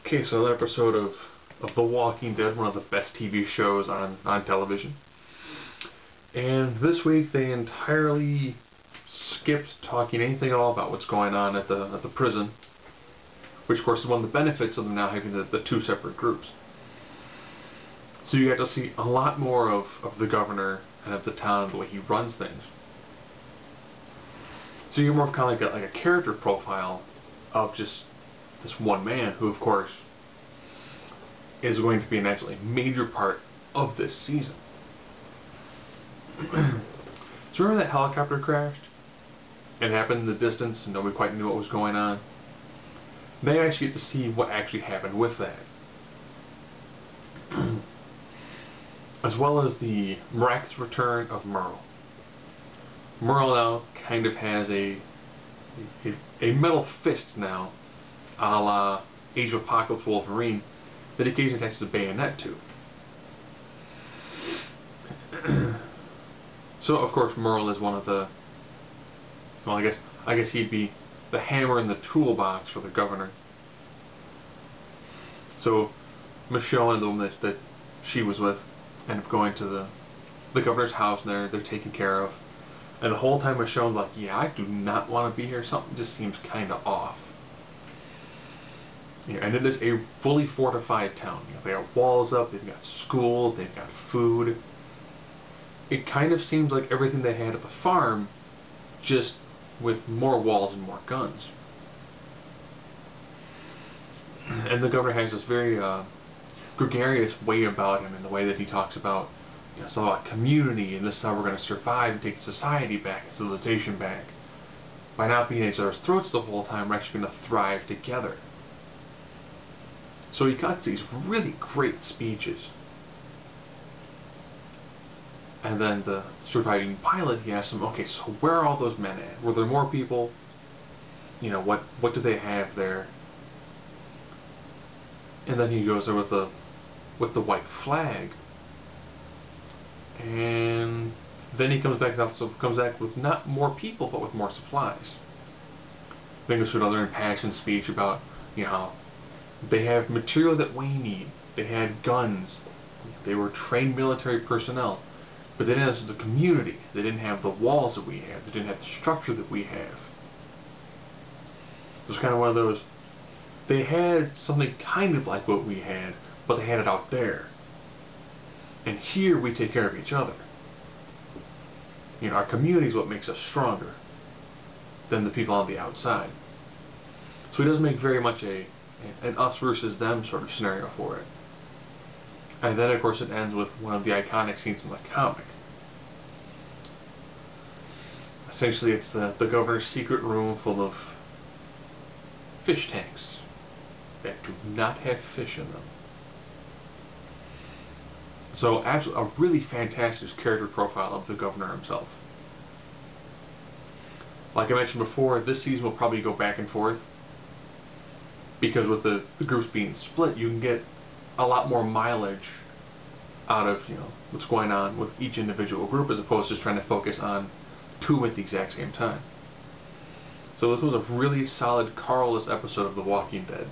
Okay, so another episode of The Walking Dead, one of the best TV shows on television. And this week they entirely skipped talking anything at all about what's going on at the prison, which of course is one of the benefits of them now having the two separate groups. So you get to see a lot more of the governor and of the town, the way he runs things. So you're more of kind of like a character profile of just this one man who, of course, is going to be an absolutely major part of this season. So remember that helicopter crashed? It happened in the distance and nobody quite knew what was going on. They actually get to see what actually happened with that. As well as the miraculous return of Merle. Merle now kind of has a metal fist now, a la Age of Apocalypse Wolverine, that occasionally attaches a bayonet to. So of course Merle is one of the, well, I guess he'd be the hammer in the toolbox for the governor. So Michonne and the woman that she was with end up going to the governor's house, and they're taken care of. And the whole time Michonne's like, yeah, I do not want to be here. Something just seems kind of off. And it is a fully fortified town. They got walls up, they've got schools, they've got food. It kind of seems like everything they had at the farm, just with more walls and more guns. And the governor has this very gregarious way about him, in the way that he talks about, it's all about community, and this is how we're going to survive and take society back, civilization back. By not being at each other's throats the whole time, we're actually going to thrive together. So he got these really great speeches. And then the surviving pilot, he asked him, okay, so where are all those men at? Were there more people? You know, what do they have there? And then he goes there with the white flag. And then he comes back with not more people, but with more supplies. Then goes through another impassioned speech about, how they have material that we need. They had guns. They were trained military personnel. But they didn't have the community. They didn't have the walls that we have. They didn't have the structure that we have. So it's kind of one of those, they had something kind of like what we had, but they had it out there. And here we take care of each other. Our community is what makes us stronger than the people on the outside. So he does make very much an us versus them sort of scenario for it. And then of course it ends with one of the iconic scenes in the comic. Essentially it's the governor's secret room full of fish tanks that do not have fish in them. So absolutely a really fantastic character profile of the governor himself. Like I mentioned before, this season will probably go back and forth, because with the groups being split, you can get a lot more mileage out of what's going on with each individual group, as opposed to just trying to focus on two at the exact same time. So this was a really solid Carl-less episode of The Walking Dead.